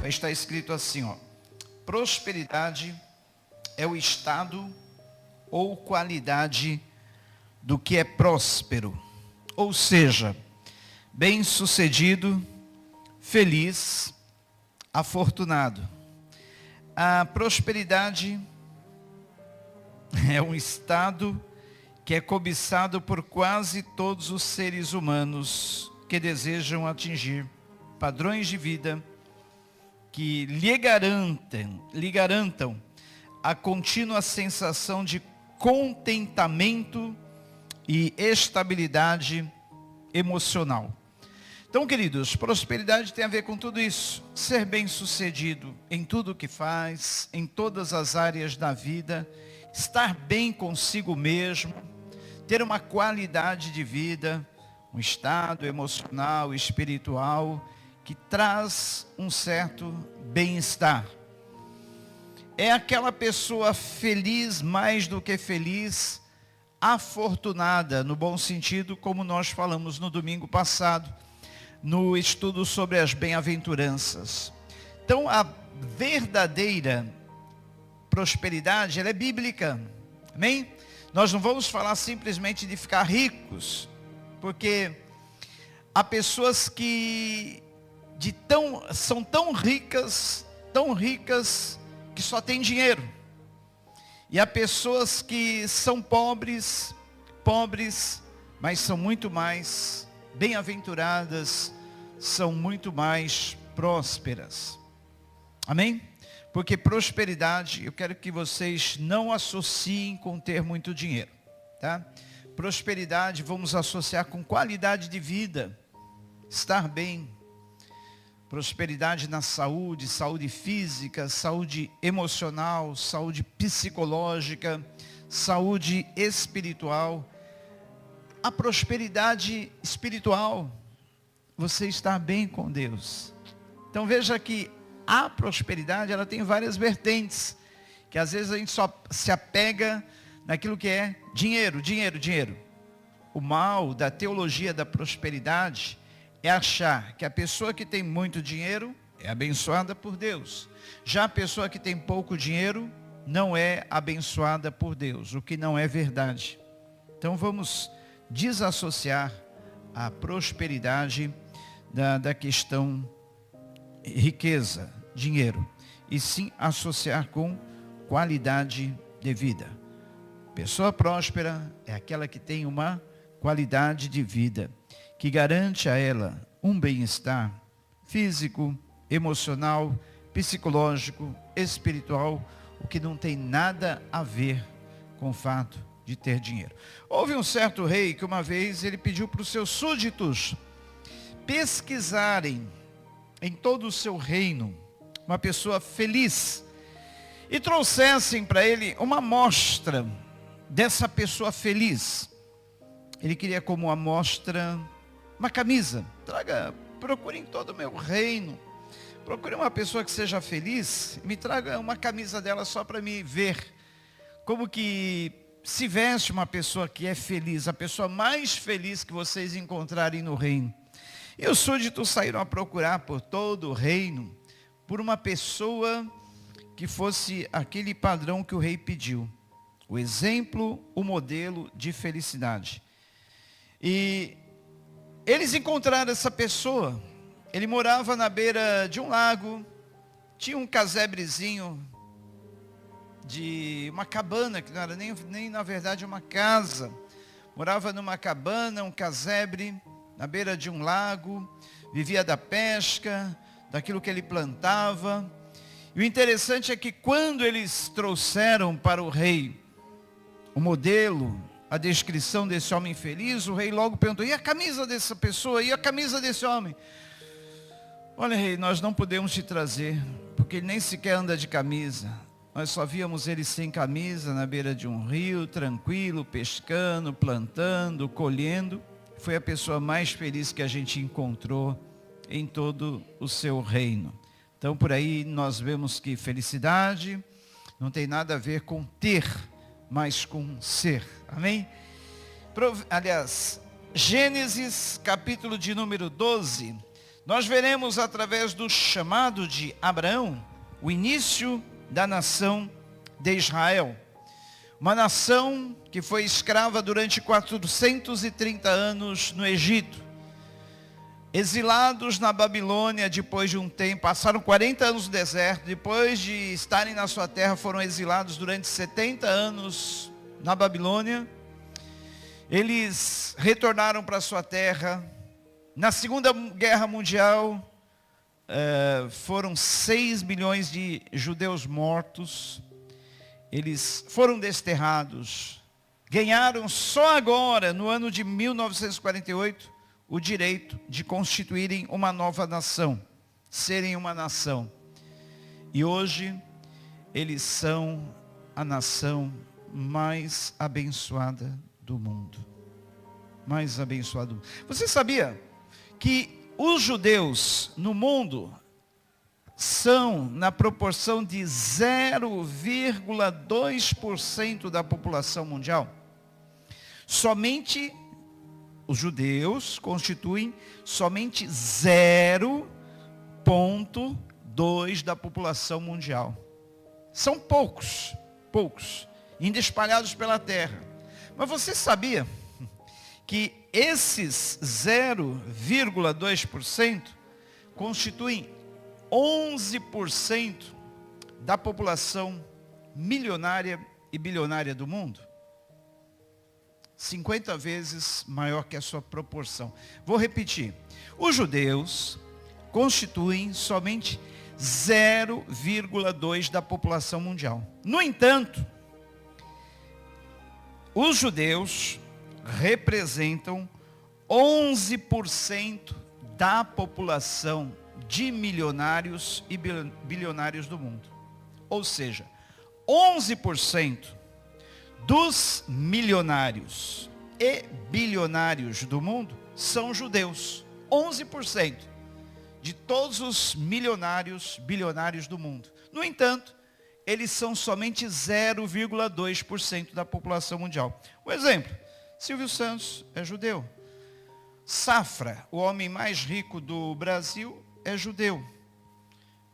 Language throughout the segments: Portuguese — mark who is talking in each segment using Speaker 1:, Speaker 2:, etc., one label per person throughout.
Speaker 1: está escrito assim, ó: prosperidade é o estado ou qualidade do que é próspero, ou seja, bem-sucedido, feliz, afortunado. A prosperidade é um estado que é cobiçado por quase todos os seres humanos que desejam atingir padrões de vida que lhe garantam a contínua sensação de contentamento e estabilidade emocional. Então, queridos, prosperidade tem a ver com tudo isso. Ser bem-sucedido em tudo o que faz, em todas as áreas da vida, estar bem consigo mesmo, ter uma qualidade de vida, um estado emocional, espiritual, que traz um certo bem-estar. É aquela pessoa feliz, mais do que feliz, afortunada, no bom sentido, como nós falamos no domingo passado, no estudo sobre as bem-aventuranças. Então, a verdadeira prosperidade, ela é bíblica, amém? Nós não vamos falar simplesmente de ficar ricos, porque há pessoas que são tão ricas, que só têm dinheiro. E há pessoas que são pobres, mas são muito mais bem-aventuradas, são muito mais prósperas. Amém? Porque prosperidade, eu quero que vocês não associem com ter muito dinheiro, tá? Prosperidade vamos associar com qualidade de vida, estar bem. Prosperidade na saúde, saúde física, saúde emocional, saúde psicológica, saúde espiritual. A prosperidade espiritual, você estar bem com Deus. Então veja que a prosperidade, ela tem várias vertentes, que às vezes a gente só se apega naquilo que é dinheiro. O mal da teologia da prosperidade é achar que a pessoa que tem muito dinheiro é abençoada por Deus. Já a pessoa que tem pouco dinheiro não é abençoada por Deus, o que não é verdade. Então vamos desassociar a prosperidade da questão riqueza, dinheiro, e sim associar com qualidade de vida. Pessoa próspera é aquela que tem uma qualidade de vida, que garante a ela um bem-estar físico, emocional, psicológico, espiritual, o que não tem nada a ver com o fato de ter dinheiro. Houve um certo rei que uma vez ele pediu para os seus súditos pesquisarem em todo o seu reino uma pessoa feliz e trouxessem para ele uma amostra dessa pessoa feliz. Ele queria como amostra uma camisa. Procure em todo o meu reino, procure uma pessoa que seja feliz, me traga uma camisa dela só para me ver como que se veste uma pessoa que é feliz, a pessoa mais feliz que vocês encontrarem no reino. E os súditos saíram a procurar por todo o reino, por uma pessoa que fosse aquele padrão que o rei pediu. O exemplo, o modelo de felicidade. E eles encontraram essa pessoa. Ele morava na beira de um lago, tinha um casebrezinho de uma cabana, que não era nem na verdade uma casa. Morava numa cabana, um casebre, na beira de um lago, vivia da pesca, daquilo que ele plantava. E o interessante é que quando eles trouxeram para o rei o modelo, a descrição desse homem feliz, o rei logo perguntou: e a camisa dessa pessoa? E a camisa desse homem? Olha, rei, nós não podemos te trazer, porque ele nem sequer anda de camisa. Nós só víamos ele sem camisa, na beira de um rio, tranquilo, pescando, plantando, colhendo. Foi a pessoa mais feliz que a gente encontrou em todo o seu reino. Então, por aí nós vemos que felicidade não tem nada a ver com ter, mas com ser. Amém? Aliás, Gênesis, capítulo de número 12, nós veremos através do chamado de Abraão, o início da nação de Israel. Uma nação que foi escrava durante 430 anos no Egito. Exilados na Babilônia depois de um tempo, passaram 40 anos no deserto, depois de estarem na sua terra, foram exilados durante 70 anos na Babilônia. Eles retornaram para a sua terra. Na Segunda Guerra Mundial, foram 6 milhões de judeus mortos. Eles foram desterrados. Ganharam só agora, no ano de 1948, o direito de constituírem uma nova nação, serem uma nação. E hoje, eles são a nação mais abençoada do mundo. Mais abençoada do mundo. Você sabia que os judeus no mundo são na proporção de 0,2% da população mundial? Somente os judeus constituem somente 0,2% da população mundial. São poucos, ainda espalhados pela terra. Mas você sabia que esses 0,2% constituem 11% da população milionária e bilionária do mundo? 50 vezes maior que a sua proporção. Vou repetir. Os judeus constituem somente 0,2% da população mundial. No entanto, os judeus representam 11% da população de milionários e bilionários do mundo. Ou seja, 11% dos milionários e bilionários do mundo são judeus. 11% de todos os milionários, bilionários do mundo. No entanto, eles são somente 0,2% da população mundial. Um exemplo, Silvio Santos é judeu. Safra, o homem mais rico do Brasil, é judeu.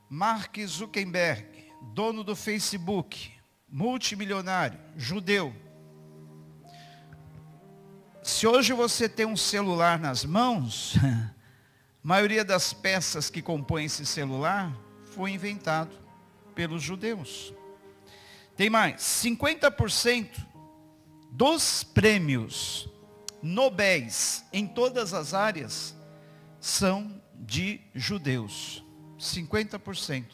Speaker 1: Mark Zuckerberg, dono do Facebook, multimilionário, judeu. Se hoje você tem um celular nas mãos, a maioria das peças que compõem esse celular foi inventado pelos judeus. Tem mais, 50% dos prêmios Nobéis em todas as áreas são de judeus. 50%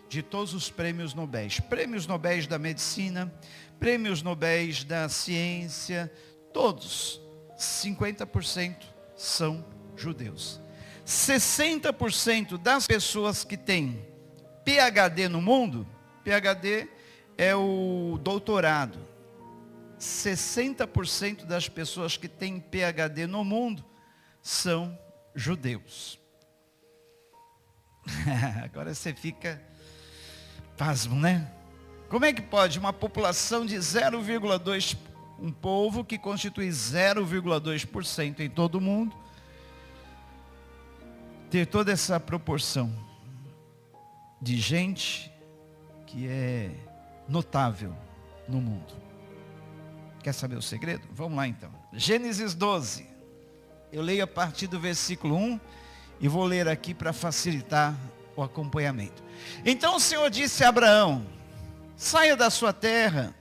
Speaker 1: de todos os prêmios Nobéis. Prêmios Nobéis da medicina, prêmios Nobéis da ciência, todos, 50% são judeus. 60% das pessoas que têm PhD no mundo, PhD é o doutorado. 60% das pessoas que têm PhD no mundo são judeus. Agora você fica pasmo, né? Como é que pode uma população de 0,2%, um povo que constitui 0,2% em todo o mundo, ter toda essa proporção de gente que é notável no mundo? Quer saber o segredo? Vamos lá então. Gênesis 12. Eu leio a partir do versículo 1 e vou ler aqui para facilitar o acompanhamento. Então o Senhor disse a Abraão: saia da sua terra,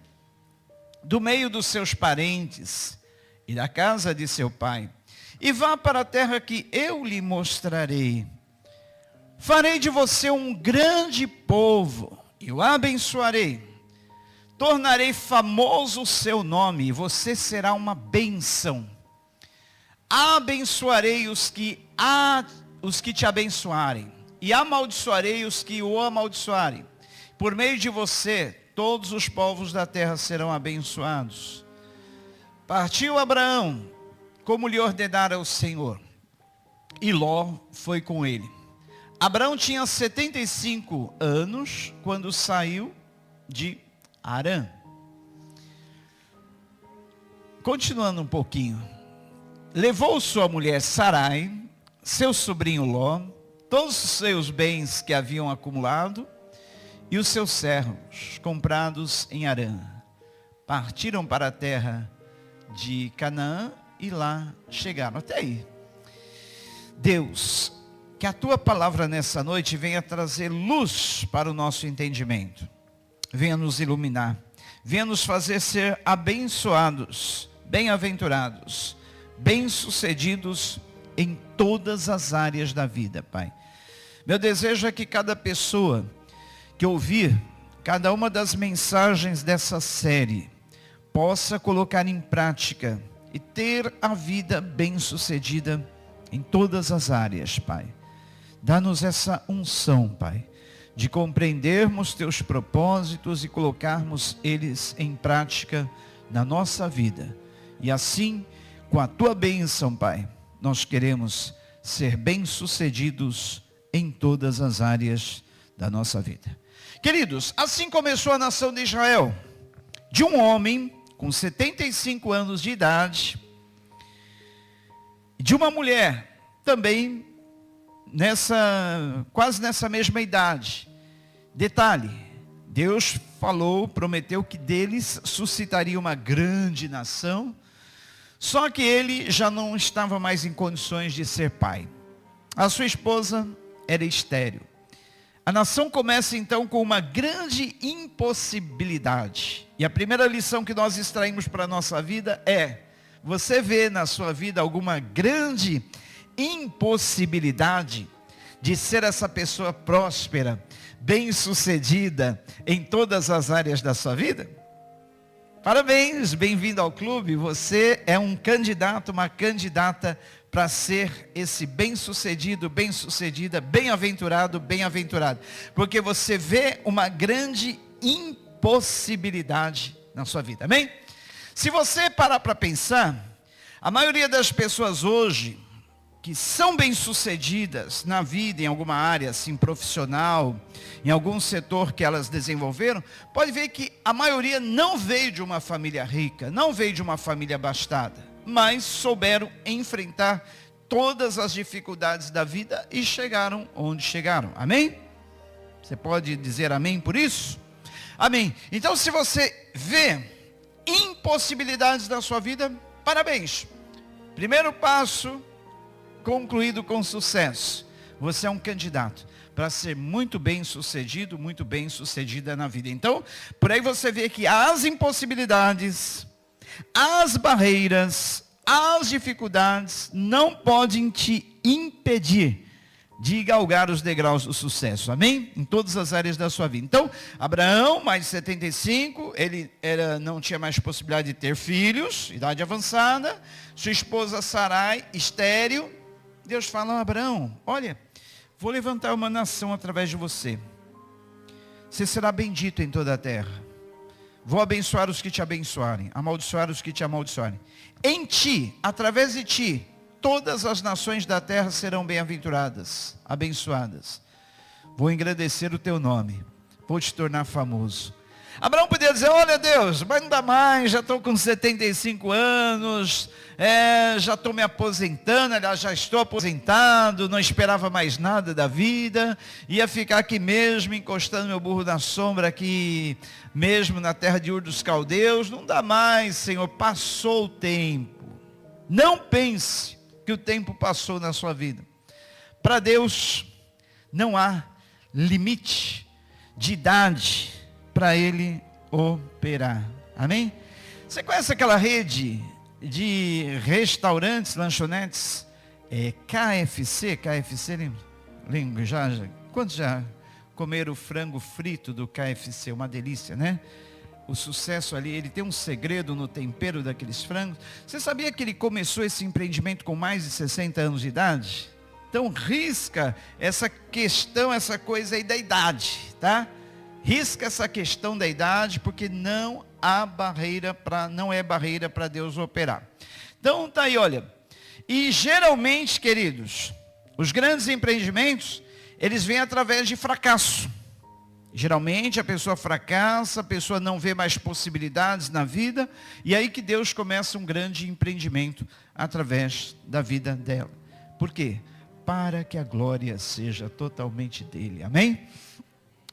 Speaker 1: do meio dos seus parentes e da casa de seu pai, e vá para a terra que eu lhe mostrarei. Farei de você um grande povo e o abençoarei. Tornarei famoso o seu nome e você será uma bênção. Abençoarei os que te abençoarem e amaldiçoarei os que o amaldiçoarem. Por meio de você, todos os povos da terra serão abençoados. Partiu Abraão, como lhe ordenara o Senhor, e Ló foi com ele. Abraão tinha 75 anos quando saiu de Harã. Continuando um pouquinho. Levou sua mulher Sarai, seu sobrinho Ló, todos os seus bens que haviam acumulado e os seus servos comprados em Harã. Partiram para a terra de Canaã e lá chegaram. Até aí. Deus, que a tua palavra nessa noite venha trazer luz para o nosso entendimento. Venha nos iluminar. Venha nos fazer ser abençoados, bem-aventurados, bem-sucedidos em todas as áreas da vida, Pai. Meu desejo é que cada pessoa que ouvir cada uma das mensagens dessa série possa colocar em prática e ter a vida bem-sucedida em todas as áreas, Pai. Dá-nos essa unção, Pai, de compreendermos teus propósitos e colocarmos eles em prática na nossa vida. E assim, com a tua bênção, Pai, nós queremos ser bem-sucedidos em todas as áreas da nossa vida. Queridos, assim começou a nação de Israel, de um homem com 75 anos de idade, de uma mulher também quase nessa mesma idade. Detalhe, Deus falou, prometeu que deles suscitaria uma grande nação, só que ele já não estava mais em condições de ser pai. A sua esposa era estéril. A nação começa então com uma grande impossibilidade. E a primeira lição que nós extraímos para a nossa vida é: você vê na sua vida alguma grande impossibilidade de ser essa pessoa próspera, bem-sucedida em todas as áreas da sua vida? Parabéns, bem-vindo ao clube. Você é um candidato, uma candidata para ser esse bem-sucedido, bem-sucedida, bem-aventurado, bem-aventurado. Porque você vê uma grande impossibilidade na sua vida, amém? Se você parar para pensar, a maioria das pessoas hoje que são bem-sucedidas na vida, em alguma área assim, profissional, em algum setor que elas desenvolveram, pode ver que a maioria não veio de uma família rica, não veio de uma família abastada, mas souberam enfrentar todas as dificuldades da vida e chegaram onde chegaram, amém? Você pode dizer amém por isso? Amém. Então, se você vê impossibilidades na sua vida, parabéns. Primeiro passo concluído com sucesso. Você é um candidato para ser muito bem sucedido, muito bem sucedida na vida. Então, por aí você vê que as impossibilidades, as barreiras, as dificuldades não podem te impedir de galgar os degraus do sucesso, amém? Em todas as áreas da sua vida. Então, Abraão, mais de 75, ele não tinha mais possibilidade de ter filhos, idade avançada. Sua esposa Sarai, estéril. Deus fala: Abraão, olha, vou levantar uma nação através de você. Você será bendito em toda a terra. Vou abençoar os que te abençoarem, amaldiçoar os que te amaldiçoarem. Em ti, através de ti, todas as nações da terra serão bem-aventuradas, abençoadas. Vou engrandecer o teu nome, vou te tornar famoso. Abraão podia dizer: olha Deus, mas não dá mais, já estou com 75 anos, já estou me aposentando, aliás, já estou aposentado, não esperava mais nada da vida, ia ficar aqui mesmo, encostando meu burro na sombra, aqui mesmo na terra de Ur dos Caldeus. Não dá mais, Senhor, passou o tempo. Não pense que o tempo passou na sua vida. Para Deus não há limite de idade para Ele operar, amém? Você conhece aquela rede de restaurantes, lanchonetes, KFC, lembra? Já, quantos já comeram o frango frito do KFC? Uma delícia, né? O sucesso ali, ele tem um segredo no tempero daqueles frangos. Você sabia que ele começou esse empreendimento com mais de 60 anos de idade? Então risca essa questão, essa coisa aí da idade, tá? Risca essa questão da idade, porque não é barreira para Deus operar. Então tá aí, olha. E geralmente, queridos, os grandes empreendimentos, eles vêm através de fracasso. Geralmente a pessoa fracassa, a pessoa não vê mais possibilidades na vida, e aí que Deus começa um grande empreendimento através da vida dela. Por quê? para que a glória seja totalmente dele. Amém?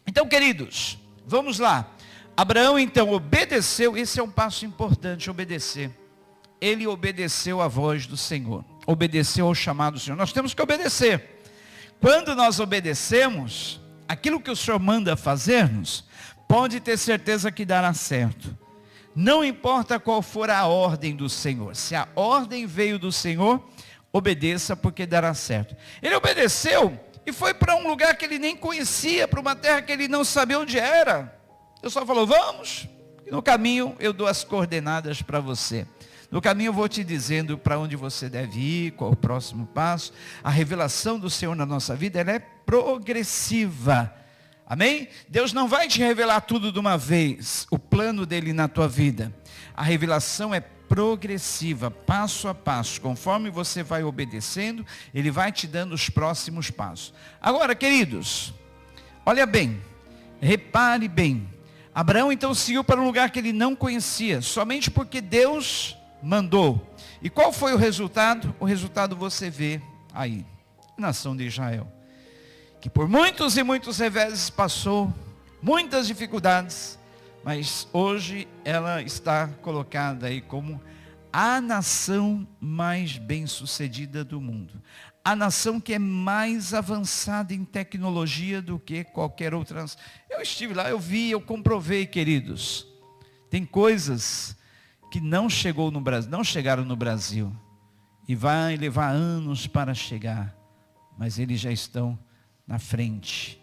Speaker 1: Então, queridos, vamos lá. Abraão então obedeceu, esse é um passo importante, obedecer. Ele obedeceu à voz do Senhor, obedeceu ao chamado do Senhor. Nós temos que obedecer. Quando nós obedecemos, aquilo que o Senhor manda fazermos, pode ter certeza que dará certo. Não importa qual for a ordem do Senhor, se a ordem veio do Senhor, obedeça porque dará certo. Ele obedeceu e foi para um lugar que ele nem conhecia, para uma terra que ele não sabia onde era. Deus só falou, vamos, e no caminho eu dou as coordenadas para você. No caminho eu vou te dizendo para onde você deve ir, qual o próximo passo. A revelação do Senhor na nossa vida, ela é progressiva. Amém? Deus não vai te revelar tudo de uma vez, o plano dele na tua vida. A revelação é progressiva, passo a passo. Conforme você vai obedecendo, ele vai te dando os próximos passos. Agora, queridos, olha bem, repare bem. Abraão então seguiu para um lugar que ele não conhecia, somente porque Deus mandou. E qual foi o resultado? O resultado você vê aí, a nação de Israel, que por muitos e muitos reveses passou, muitas dificuldades, mas hoje ela está colocada aí como a nação mais bem-sucedida do mundo. A nação que é mais avançada em tecnologia do que qualquer outra nação. Eu estive lá, eu vi, eu comprovei, queridos. Tem coisas que não chegaram no Brasil. E vai levar anos para chegar. Mas eles já estão na frente.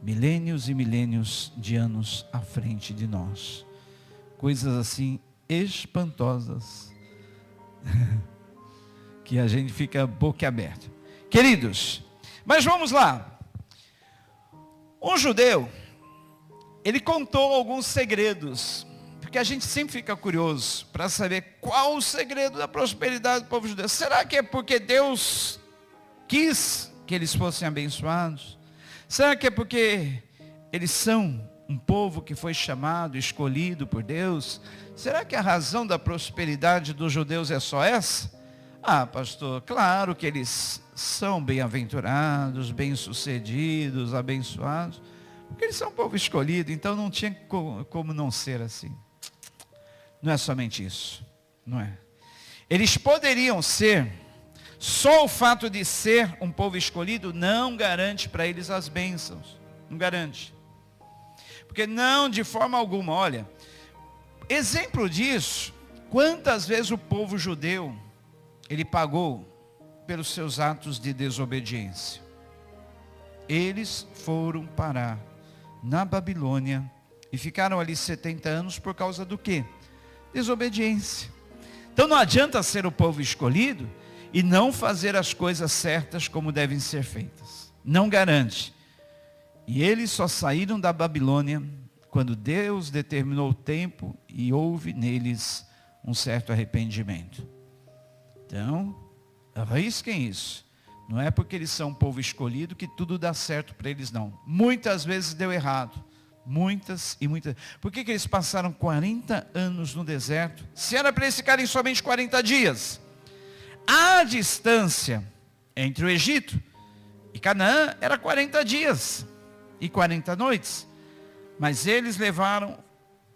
Speaker 1: Milênios e milênios de anos à frente de nós. Coisas assim espantosas. Que a gente fica boquiaberto. Queridos, mas vamos lá. Um judeu, ele contou alguns segredos, porque a gente sempre fica curioso para saber qual o segredo da prosperidade do povo judeu. Será que é porque Deus quis que eles fossem abençoados? Será que é porque eles são um povo que foi chamado, escolhido por Deus? Será que a razão da prosperidade dos judeus é só essa? Ah, pastor, claro que eles são bem-aventurados, bem-sucedidos, abençoados, porque eles são um povo escolhido, então não tinha como não ser assim. Não é somente isso, não é? Eles poderiam ser, só o fato de ser um povo escolhido não garante para eles as bênçãos, não garante. Porque não, de forma alguma, olha, exemplo disso, quantas vezes o povo judeu, ele pagou pelos seus atos de desobediência. Eles foram parar na Babilônia e ficaram ali 70 anos por causa do quê? Desobediência. Então não adianta ser o povo escolhido e não fazer as coisas certas como devem ser feitas. Não garante. E eles só saíram da Babilônia quando Deus determinou o tempo e houve neles um certo arrependimento. Então, arrisquem isso. Não é porque eles são um povo escolhido que tudo dá certo para eles, não. Muitas vezes deu errado. Muitas e muitas. Por que eles passaram 40 anos no deserto? Se era para eles ficarem somente 40 dias. A distância entre o Egito e Canaã era 40 dias e 40 noites. Mas eles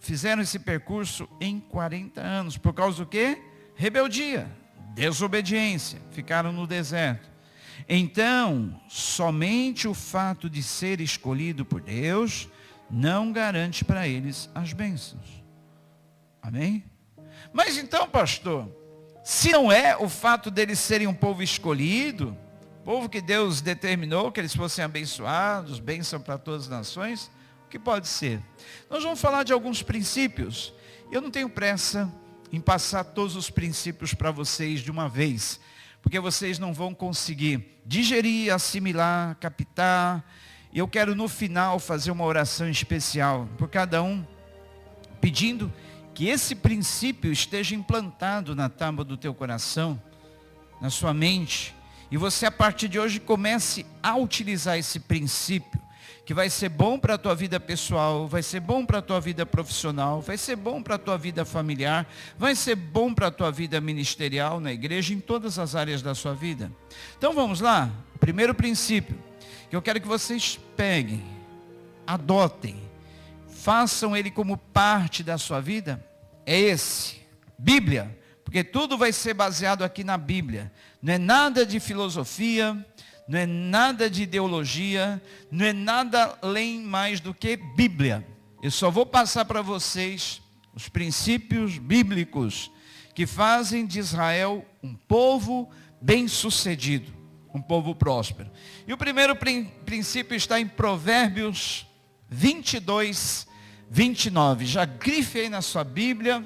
Speaker 1: fizeram esse percurso em 40 anos. Por causa do quê? Rebeldia. Desobediência, ficaram no deserto. Então, somente o fato de ser escolhido por Deus não garante para eles as bênçãos. Amém? Mas então, pastor, se não é o fato deles serem um povo escolhido, povo que Deus determinou que eles fossem abençoados, bênção para todas as nações, o que pode ser? Nós vamos falar de alguns princípios. Eu não tenho pressa em passar todos os princípios para vocês de uma vez, porque vocês não vão conseguir digerir, assimilar, captar. E eu quero no final fazer uma oração especial por cada um, pedindo que esse princípio esteja implantado na tábua do teu coração, na sua mente, e você a partir de hoje comece a utilizar esse princípio, que vai ser bom para a tua vida pessoal, vai ser bom para a tua vida profissional, vai ser bom para a tua vida familiar, vai ser bom para a tua vida ministerial na igreja, em todas as áreas da sua vida. Então vamos lá. primeiro princípio que eu quero que vocês peguem, adotem, façam ele como parte da sua vida, é esse: Bíblia. Porque tudo vai ser baseado aqui na Bíblia. Não é nada de filosofia, não é nada de ideologia, não é nada além mais do que Bíblia. Eu só vou passar para vocês os princípios bíblicos que fazem de Israel um povo bem-sucedido, um povo próspero. E o primeiro princípio está em Provérbios 22, 29. Já grife aí na sua Bíblia,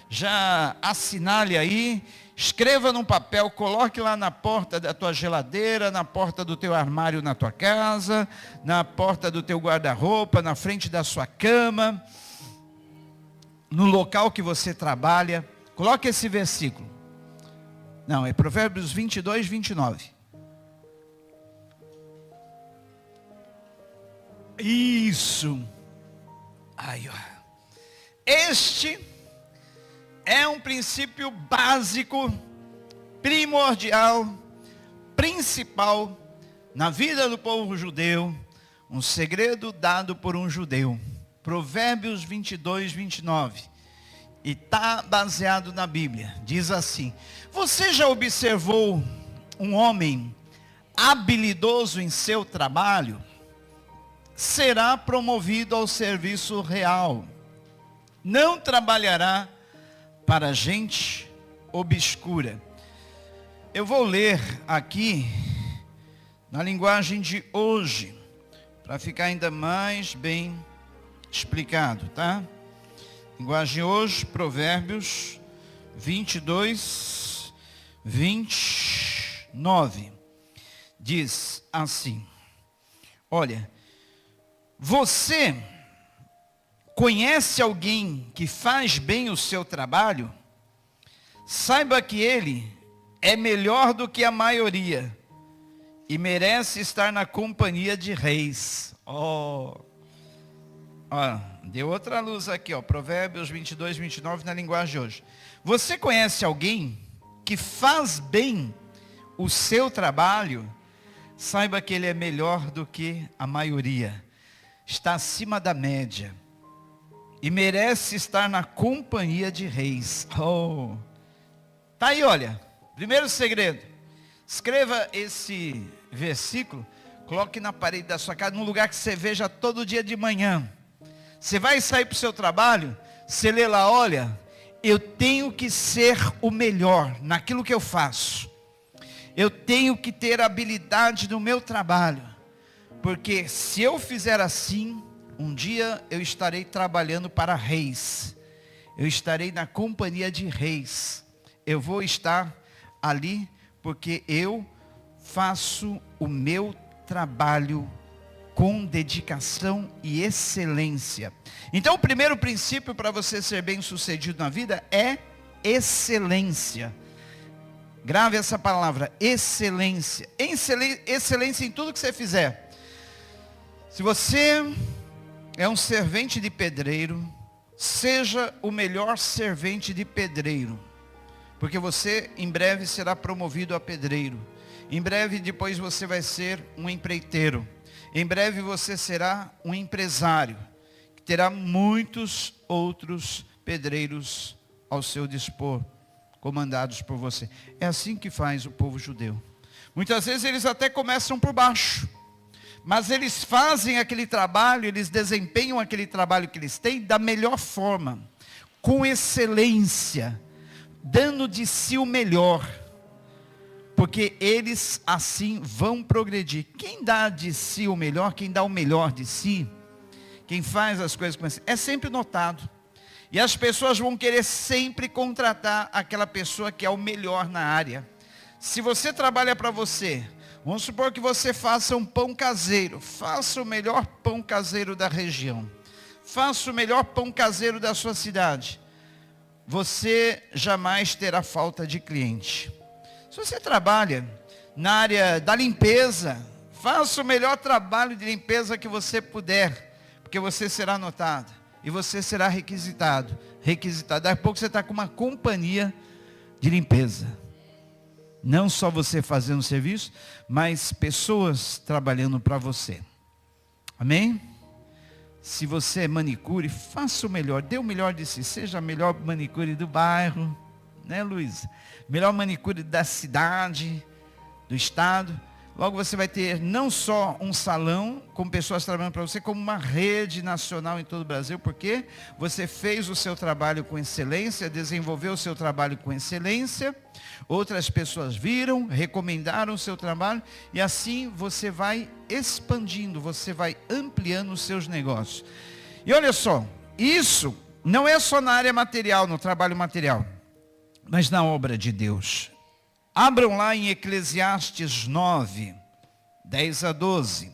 Speaker 1: já assinale aí, escreva num papel, coloque lá na porta da tua geladeira, na porta do teu armário na tua casa, na porta do teu guarda-roupa, na frente da sua cama, no local que você trabalha. Coloque esse versículo. Não, é Provérbios 22, 29. Isso. Aí, ó. Este é um princípio básico, primordial, principal na vida do povo judeu, um segredo dado por um judeu. Provérbios 22, 29. E está baseado na Bíblia. Diz assim: você já observou um homem habilidoso em seu trabalho? Será promovido ao serviço real. Não trabalhará para gente obscura. Eu vou ler aqui na linguagem de hoje, para ficar ainda mais bem explicado, tá? Linguagem hoje, Provérbios 22, 29. Diz assim: olha, você conhece alguém que faz bem o seu trabalho? Saiba que ele é melhor do que a maioria e merece estar na companhia de reis. Deu outra luz aqui, Provérbios 22, 29 na linguagem de hoje. Você conhece alguém que faz bem o seu trabalho? Saiba que ele é melhor do que a maioria, está acima da média e merece estar na companhia de reis. Tá aí, olha. Primeiro segredo. Escreva esse versículo, coloque na parede da sua casa, num lugar que você veja todo dia de manhã. Você vai sair para o seu trabalho, você lê lá: olha, eu tenho que ser o melhor naquilo que eu faço. Eu tenho que ter habilidade no meu trabalho. Porque se eu fizer assim, um dia eu estarei trabalhando para reis. Eu estarei na companhia de reis. Eu vou estar ali porque eu faço o meu trabalho com dedicação e excelência. Então o primeiro princípio para você ser bem sucedido na vida é excelência. Grave essa palavra, excelência. Excelência em tudo que você fizer. Se você é um servente de pedreiro, seja o melhor servente de pedreiro, porque você em breve será promovido a pedreiro. Em breve depois você vai ser um empreiteiro. Em breve você será um empresário, que terá muitos outros pedreiros ao seu dispor, comandados por você. É assim que faz o povo judeu. Muitas vezes eles até começam por baixo, mas eles fazem aquele trabalho, eles desempenham aquele trabalho que eles têm da melhor forma, com excelência, dando de si o melhor, porque eles assim vão progredir. Quem dá de si o melhor, quem dá o melhor de si, quem faz as coisas com é sempre notado. E as pessoas vão querer sempre contratar aquela pessoa que é o melhor na área. Se você trabalha para você, vamos supor que você faça um pão caseiro, faça o melhor pão caseiro da região, faça o melhor pão caseiro da sua cidade, você jamais terá falta de cliente. Se você trabalha na área da limpeza, faça o melhor trabalho de limpeza que você puder, porque você será notado e você será requisitado. Daqui a pouco você está com uma companhia de limpeza. Não só você fazendo serviço, mas pessoas trabalhando para você. Amém? Se você é manicure, faça o melhor, dê o melhor de si. Seja a melhor manicure do bairro, né, Luísa? Melhor manicure da cidade, do estado. Logo você vai ter não só um salão com pessoas trabalhando para você, como uma rede nacional em todo o Brasil, porque você fez o seu trabalho com excelência, desenvolveu o seu trabalho com excelência, outras pessoas viram, recomendaram o seu trabalho, e assim você vai expandindo, você vai ampliando os seus negócios. E olha só, isso não é só na área material, no trabalho material, mas na obra de Deus. Abram lá em Eclesiastes 9, 10 a 12.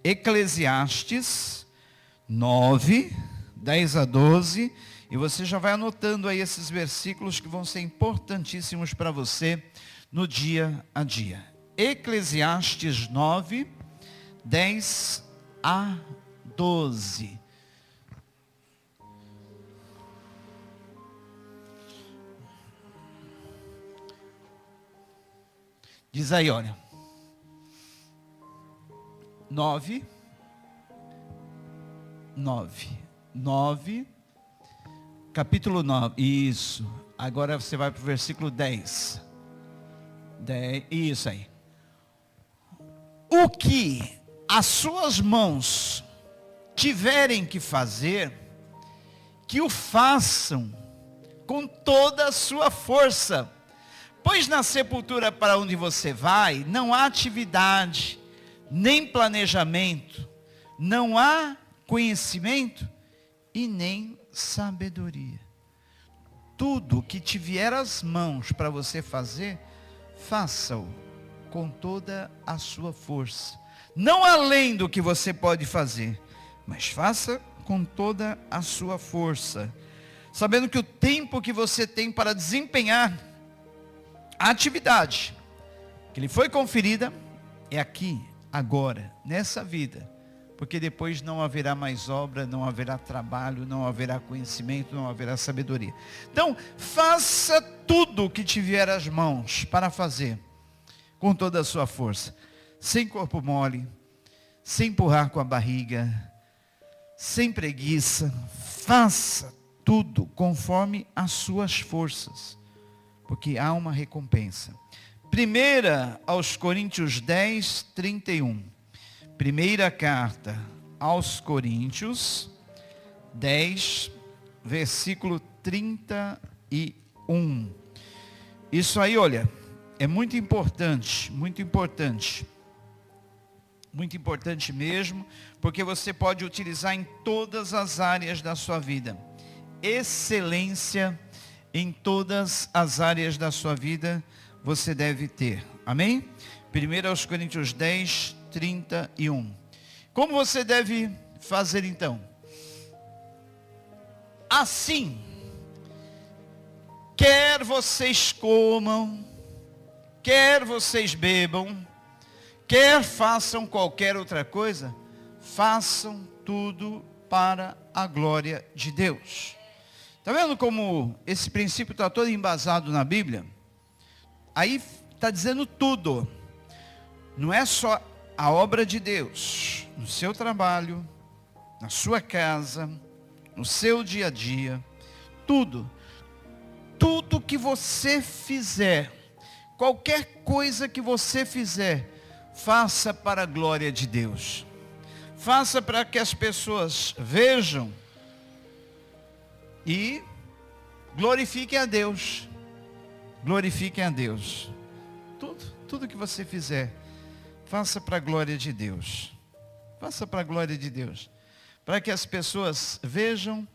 Speaker 1: Eclesiastes 9, 10 a 12. E você já vai anotando aí esses versículos que vão ser importantíssimos para você no dia a dia. Eclesiastes 9, 10 a 12. Diz aí, olha. 9, capítulo 9, isso. Agora você vai para o versículo 10. Isso aí. O que as suas mãos tiverem que fazer, que o façam com toda a sua força. Pois na sepultura para onde você vai, não há atividade, nem planejamento, não há conhecimento e nem sabedoria. Tudo que te vier às mãos para você fazer, faça-o com toda a sua força. Não além do que você pode fazer, mas faça com toda a sua força. Sabendo que o tempo que você tem para desempenhar a atividade que lhe foi conferida é aqui, agora, nessa vida. Porque depois não haverá mais obra, não haverá trabalho, não haverá conhecimento, não haverá sabedoria. Então, faça tudo o que te vier às mãos para fazer, com toda a sua força. Sem corpo mole, sem empurrar com a barriga, sem preguiça. Faça tudo conforme as suas forças, porque há uma recompensa. 1 aos Coríntios 10, 31. Primeira carta aos Coríntios 10, versículo 31. Isso aí, olha, é muito importante, muito importante. Muito importante mesmo, porque você pode utilizar em todas as áreas da sua vida. Excelência em todas as áreas da sua vida você deve ter. Amém? 1 aos Coríntios 10, 31. Como você deve fazer então? Assim, quer vocês comam, quer vocês bebam, quer façam qualquer outra coisa, façam tudo para a glória de Deus. Está vendo como esse princípio está todo embasado na Bíblia? Aí está dizendo tudo. Não é só a obra de Deus, no seu trabalho, na sua casa, no seu dia a dia, tudo. Tudo que você fizer, qualquer coisa que você fizer, faça para a glória de Deus. Faça para que as pessoas vejam e glorifiquem a Deus. Glorifiquem a Deus. Tudo que você fizer, faça para a glória de Deus. Faça para a glória de Deus. Para que as pessoas vejam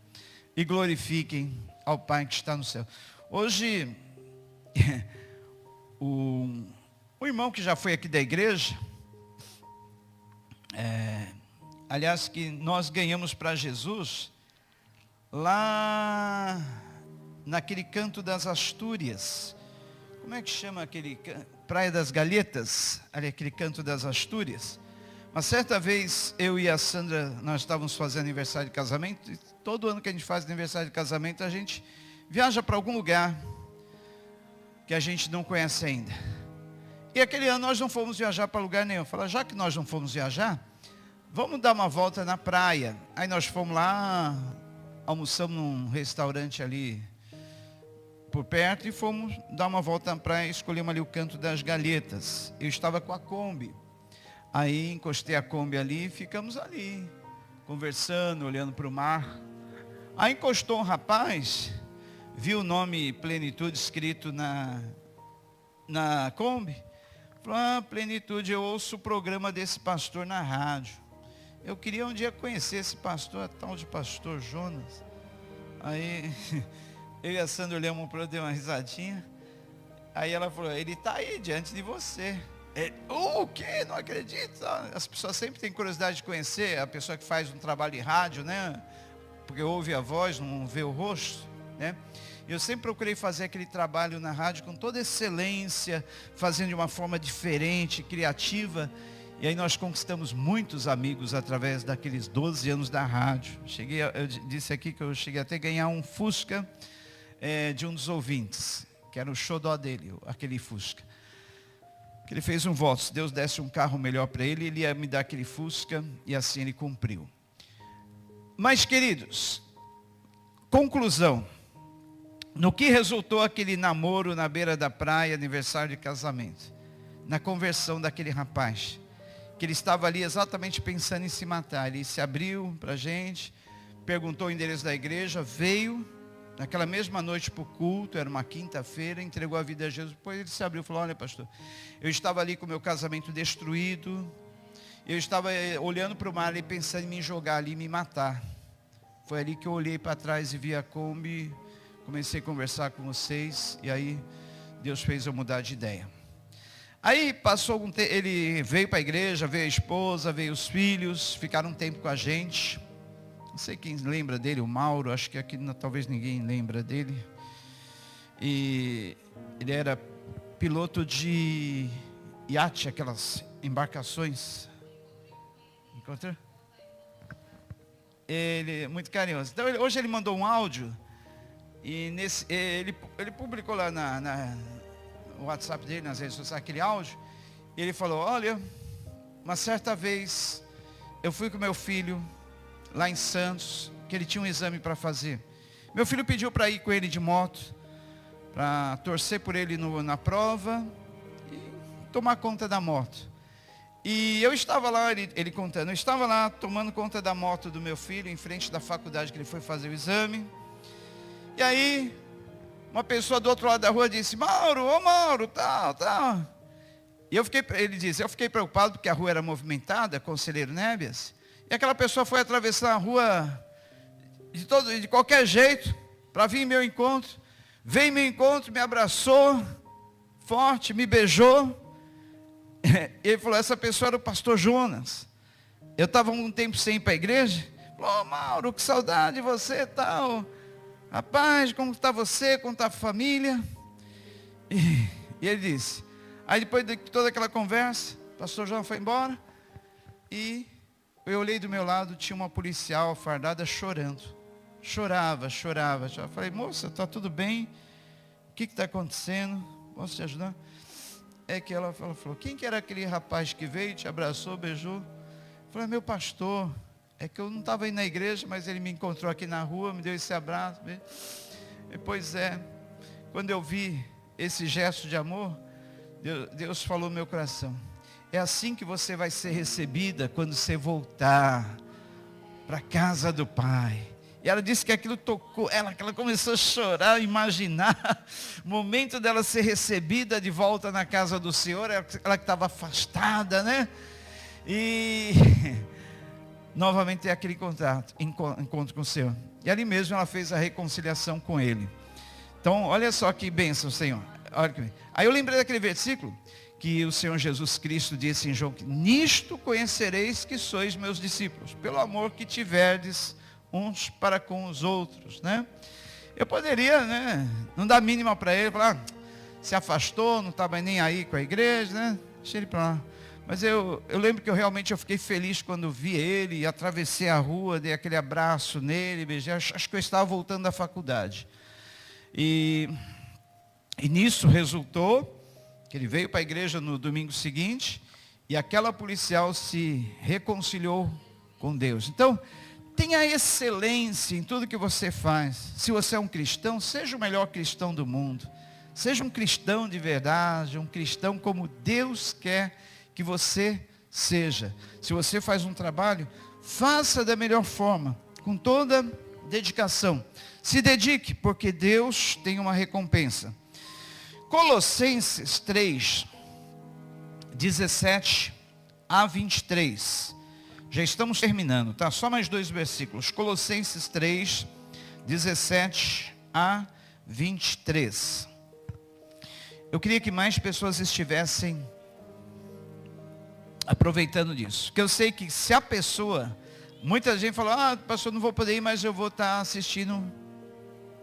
Speaker 1: e glorifiquem ao Pai que está no céu. Hoje, o irmão que já foi aqui da igreja, aliás, que nós ganhamos para Jesus, lá naquele Canto das Astúrias. Como é que chama aquele? Praia das Galhetas, ali aquele Canto das Astúrias. Uma certa vez, eu e a Sandra, nós estávamos fazendo aniversário de casamento, e todo ano que a gente faz aniversário de casamento, a gente viaja para algum lugar. que a gente não conhece ainda. E aquele ano nós não fomos viajar para lugar nenhum. Falei, já que nós não fomos viajar, vamos dar uma volta na praia. Aí nós fomos lá, almoçamos num restaurante ali por perto e fomos dar uma volta na praia, escolhemos ali o Canto das Galhetas. Eu estava com a Kombi. Aí encostei a Kombi ali e ficamos ali, conversando, olhando para o mar. Aí encostou um rapaz, viu o nome Plenitude escrito na Kombi. Falou, Plenitude, eu ouço o programa desse pastor na rádio. Eu queria um dia conhecer esse pastor, tal de pastor Jonas. Aí eu e a Sandra olhamos para ela, deu uma risadinha. Aí ela falou, ele está aí diante de você. O quê? Não acredito. As pessoas sempre têm curiosidade de conhecer a pessoa que faz um trabalho de rádio, né? Porque ouve a voz, não vê o rosto, né? Eu sempre procurei fazer aquele trabalho na rádio com toda excelência, fazendo de uma forma diferente, criativa. E aí nós conquistamos muitos amigos através daqueles 12 anos da rádio. Eu disse aqui que eu cheguei até a ganhar um Fusca de um dos ouvintes, que era o xodó dele, aquele Fusca. Que ele fez um voto, se Deus desse um carro melhor para ele, ele ia me dar aquele Fusca, e assim ele cumpriu. Mas, queridos, conclusão. No que resultou aquele namoro na beira da praia, aniversário de casamento? Na conversão daquele rapaz, que ele estava ali exatamente pensando em se matar. Ele se abriu para a gente, perguntou o endereço da igreja, veio, naquela mesma noite para o culto, era uma quinta-feira, entregou a vida a Jesus. Depois ele se abriu e falou, olha pastor, eu estava ali com o meu casamento destruído, eu estava olhando para o mar e pensando em me jogar ali e me matar. Foi ali que eu olhei para trás e vi a Kombi, comecei a conversar com vocês, e aí Deus fez eu mudar de ideia. Aí passou algum tempo, ele veio para a igreja, veio a esposa, veio os filhos, ficaram um tempo com a gente. Não sei quem lembra dele, o Mauro, acho que aqui talvez ninguém lembra dele. E ele era piloto de iate, aquelas embarcações. Encontrou? Ele é muito carinhoso. Então hoje ele mandou um áudio. E ele publicou lá no WhatsApp dele, nas redes sociais, aquele áudio. E ele falou, olha, uma certa vez eu fui com meu filho lá em Santos, que ele tinha um exame para fazer. Meu filho pediu para ir com ele de moto, para torcer por ele na prova e tomar conta da moto. E eu estava lá, ele contando, eu estava lá tomando conta da moto do meu filho, em frente da faculdade que ele foi fazer o exame. E aí, uma pessoa do outro lado da rua disse, Mauro, tal. E ele disse, eu fiquei preocupado porque a rua era movimentada, Conselheiro Nébias. E aquela pessoa foi atravessar a rua de qualquer jeito, para vir em meu encontro. Veio em meu encontro, me abraçou, forte, me beijou. E ele falou, essa pessoa era o pastor Jonas. Eu estava um tempo sem ir para a igreja. Falou, Mauro, que saudade de você e tal. Rapaz, como está você, como está a família? E ele disse, aí depois de toda aquela conversa, o pastor João foi embora, e eu olhei do meu lado, tinha uma policial fardada chorando, chorava, eu falei, moça, está tudo bem? O que está acontecendo? Posso te ajudar? É que ela falou, quem que era aquele rapaz que veio, te abraçou, beijou? Eu falei, meu pastor. É que eu não estava indo na igreja, mas ele me encontrou aqui na rua, me deu esse abraço. E, pois é, quando eu vi esse gesto de amor, Deus falou no meu coração. É assim que você vai ser recebida quando você voltar para a casa do Pai. E ela disse que aquilo tocou ela, que ela começou a chorar, imaginar o momento dela ser recebida de volta na casa do Senhor, ela que estava afastada, né? E novamente tem aquele encontro com o Senhor. E ali mesmo ela fez a reconciliação com Ele. Então, olha só que bênção, Senhor. Aí eu lembrei daquele versículo que o Senhor Jesus Cristo disse em João, nisto conhecereis que sois meus discípulos, pelo amor que tiverdes uns para com os outros, né? Eu poderia, né, não dar mínima para ele, falar, se afastou, não estava nem aí com a igreja, né? Deixa ele para lá. Mas eu lembro que eu fiquei feliz quando vi ele, atravessei a rua, dei aquele abraço nele, beijei, acho que eu estava voltando da faculdade. E E nisso resultou que ele veio para a igreja no domingo seguinte e aquela policial se reconciliou com Deus. Então, tenha excelência em tudo que você faz. Se você é um cristão, seja o melhor cristão do mundo. Seja um cristão de verdade, um cristão como Deus quer que você seja. Se você faz um trabalho, faça da melhor forma, com toda dedicação. Se dedique, porque Deus tem uma recompensa. Colossenses 3, 17 a 23. Já estamos terminando, tá? Só mais 2 versículos. Colossenses 3, 17 a 23. Eu queria que mais pessoas estivessem aproveitando disso. Porque eu sei que se a pessoa, muita gente fala, pastor, não vou poder ir, mas eu vou estar assistindo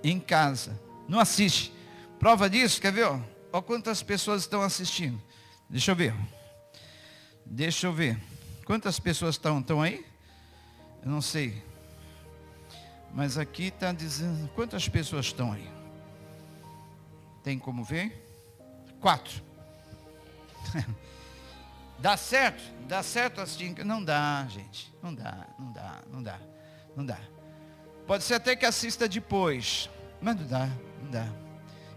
Speaker 1: em casa. Não assiste. Prova disso, quer ver? Olha quantas pessoas estão assistindo. Deixa eu ver. Quantas pessoas estão aí? Eu não sei. Mas aqui está dizendo, quantas pessoas estão aí? Tem como ver? 4. Dá certo? Dá certo assim? Não dá, gente. Não dá. Pode ser até que assista depois. Mas não dá.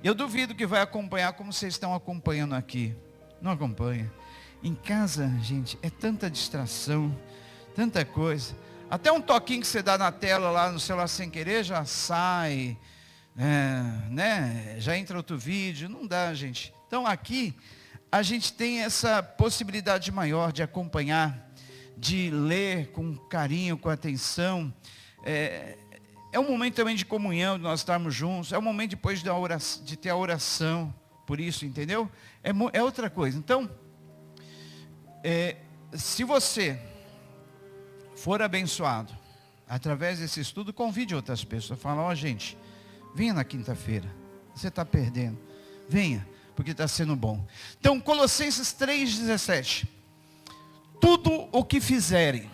Speaker 1: Eu duvido que vai acompanhar como vocês estão acompanhando aqui. Não acompanha. Em casa, gente, é tanta distração, tanta coisa. Até um toquinho que você dá na tela lá no celular sem querer, já sai, já entra outro vídeo. Não dá, gente. Então aqui, a gente tem essa possibilidade maior de acompanhar, de ler com carinho, com atenção. É um momento também de comunhão, de nós estarmos juntos. É um momento depois de ter a oração, por isso, entendeu? É outra coisa. Então, se você for abençoado através desse estudo, convide outras pessoas. Fala, gente, venha na quinta-feira. Você está perdendo. Venha, porque está sendo bom. Então, Colossenses 3,17. Tudo o que fizerem,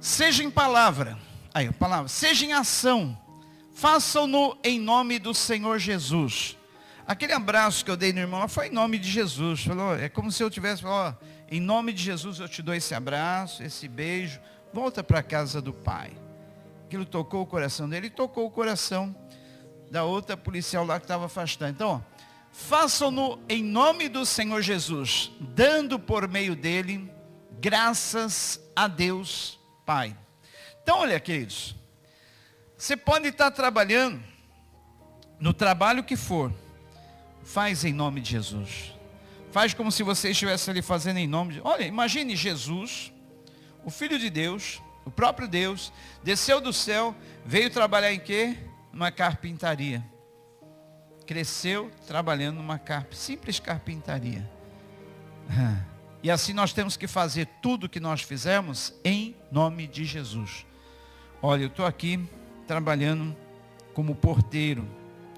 Speaker 1: seja em palavra, seja em ação, façam-no em nome do Senhor Jesus. Aquele abraço que eu dei no irmão foi em nome de Jesus. Falou, é como se eu tivesse falado, em nome de Jesus eu te dou esse abraço, esse beijo. Volta para a casa do Pai. Aquilo tocou o coração dele e tocou o coração da outra policial lá que estava afastada. Então, façam-no em nome do Senhor Jesus, dando por meio dele graças a Deus Pai. Então, olha, queridos, você pode estar trabalhando no trabalho que for, faz em nome de Jesus. Faz como se você estivesse ali fazendo em nome de... Olha, imagine Jesus, o Filho de Deus, o próprio Deus, desceu do céu, veio trabalhar em quê? Numa carpintaria. Cresceu trabalhando numa simples carpintaria. E assim nós temos que fazer tudo o que nós fizemos em nome de Jesus. Olha, eu estou aqui trabalhando como porteiro.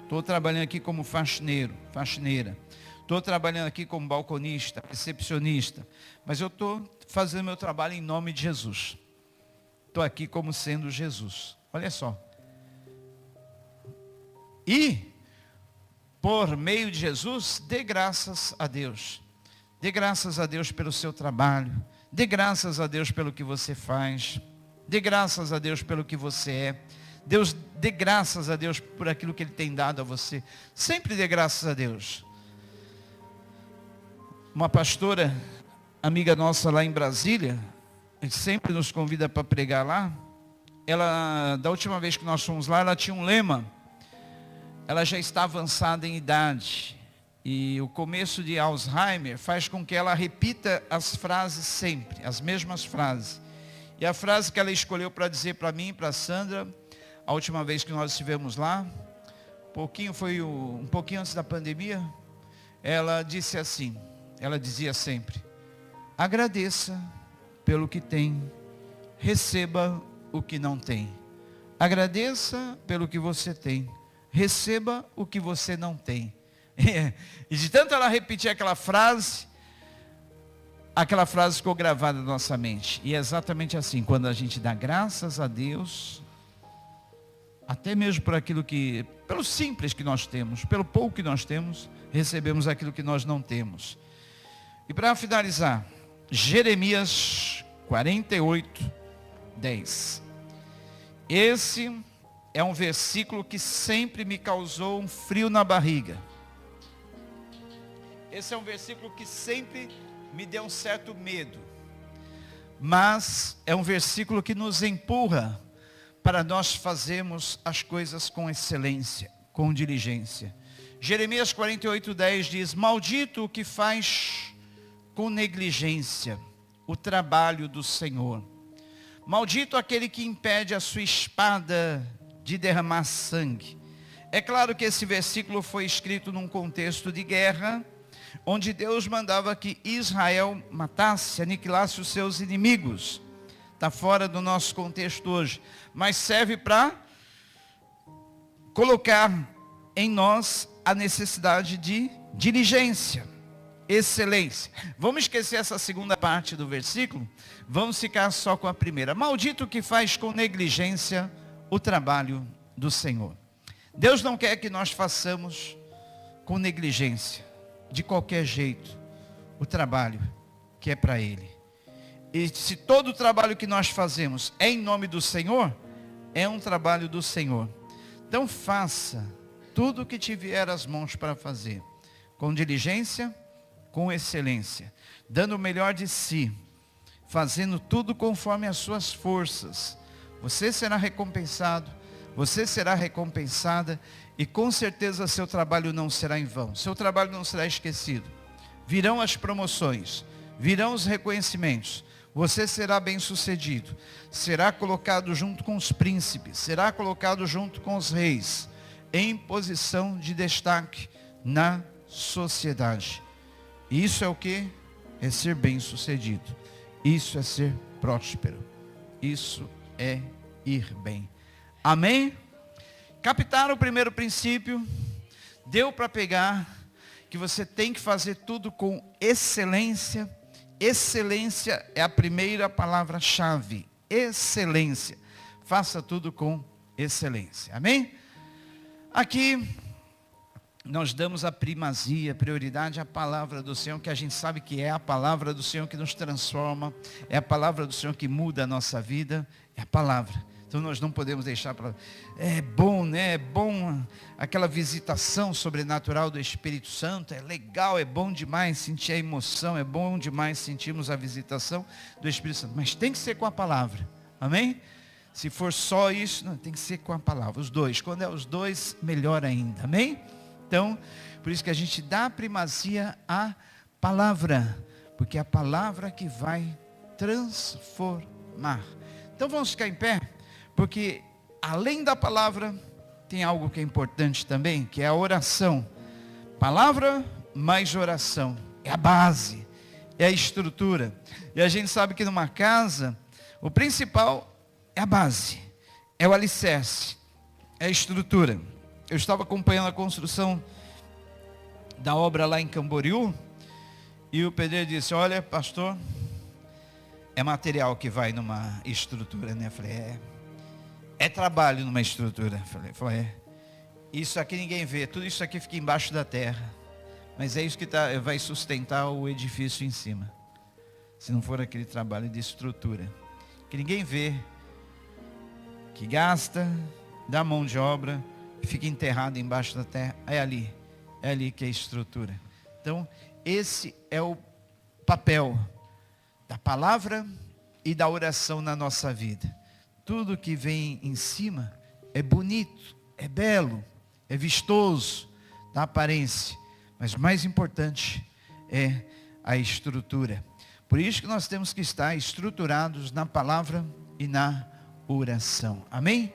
Speaker 1: Estou trabalhando aqui como faxineira. Estou trabalhando aqui como balconista, recepcionista. Mas eu estou fazendo meu trabalho em nome de Jesus. Estou aqui como sendo Jesus. Olha só. E, por meio de Jesus, dê graças a Deus. Dê graças a Deus pelo seu trabalho. Dê graças a Deus pelo que você faz. Dê graças a Deus pelo que você é. Dê graças a Deus por aquilo que Ele tem dado a você. Sempre dê graças a Deus. Uma pastora, amiga nossa lá em Brasília, sempre nos convida para pregar lá. Da última vez que nós fomos lá, ela tinha um lema. Ela já está avançada em idade. E o começo de Alzheimer faz com que ela repita as frases sempre, as mesmas frases. E a frase que ela escolheu para dizer para mim e para a Sandra, a última vez que nós estivemos lá, um pouquinho antes da pandemia, ela dizia sempre, agradeça pelo que tem, receba o que não tem. Agradeça pelo que você tem, receba o que você não tem. E de tanto ela repetir aquela frase ficou gravada na nossa mente. E é exatamente assim, quando a gente dá graças a Deus, até mesmo por aquilo que, pelo simples que nós temos, pelo pouco que nós temos, recebemos aquilo que nós não temos. E para finalizar, Jeremias 48, 10. Esse é um versículo que sempre me causou um frio na barriga. Esse é um versículo que sempre me deu um certo medo. Mas é um versículo que nos empurra para nós fazermos as coisas com excelência, com diligência. Jeremias 48, 10 diz: maldito o que faz com negligência o trabalho do Senhor. Maldito aquele que impede a sua espada de derramar sangue. É claro que esse versículo foi escrito num contexto de guerra, onde Deus mandava que Israel matasse, aniquilasse os seus inimigos. Está fora do nosso contexto hoje, mas serve para colocar em nós a necessidade de diligência, excelência. Vamos esquecer essa segunda parte do versículo, vamos ficar só com a primeira. Maldito o que faz com negligência o trabalho do Senhor. Deus não quer que nós façamos com negligência, de qualquer jeito, o trabalho que é para Ele. E se todo o trabalho que nós fazemos é em nome do Senhor, é um trabalho do Senhor. Então faça tudo o que te vier às mãos para fazer, com diligência, com excelência, dando o melhor de si, fazendo tudo conforme as suas forças. Você será recompensado, você será recompensada, e com certeza seu trabalho não será em vão, seu trabalho não será esquecido. Virão as promoções, virão os reconhecimentos, você será bem sucedido, será colocado junto com os príncipes, será colocado junto com os reis, em posição de destaque na sociedade. Isso é o que? É ser bem sucedido, isso é ser próspero, isso é ir bem. Amém? Captaram o primeiro princípio? Deu para pegar que você tem que fazer tudo com excelência. Excelência é a primeira palavra-chave. Excelência. Faça tudo com excelência. Amém? Aqui nós damos a primazia, prioridade à palavra do Senhor, que a gente sabe que é a palavra do Senhor que nos transforma, é a palavra do Senhor que muda a nossa vida, é a palavra. Então nós não podemos deixar para... É bom, né? É bom aquela visitação sobrenatural do Espírito Santo. É legal, é bom demais sentir a emoção. É bom demais sentirmos a visitação do Espírito Santo. Mas tem que ser com a palavra. Amém? Se for só isso, não, tem que ser com a palavra. Os dois. Quando é os dois, melhor ainda. Amém? Então, por isso que a gente dá primazia à palavra. Porque é a palavra que vai transformar. Então vamos ficar em pé. Porque além da palavra, tem algo que é importante também, que é a oração. Palavra mais oração. É a base, é a estrutura. E a gente sabe que numa casa, o principal é a base, é o alicerce, é a estrutura. Eu estava acompanhando a construção da obra lá em Camboriú, e o pedreiro disse: olha, pastor, é material que vai numa estrutura, né? Eu falei, é trabalho numa estrutura. Falei, é. Isso aqui ninguém vê, tudo isso aqui fica embaixo da terra. Mas é isso que vai sustentar o edifício em cima. Se não for aquele trabalho de estrutura. Que ninguém vê. Que gasta, dá mão de obra, fica enterrado embaixo da terra. É ali que é a estrutura. Então, esse é o papel da palavra e da oração na nossa vida. Tudo que vem em cima é bonito, é belo, é vistoso, da aparência. Mas mais importante é a estrutura. Por isso que nós temos que estar estruturados na palavra e na oração. Amém?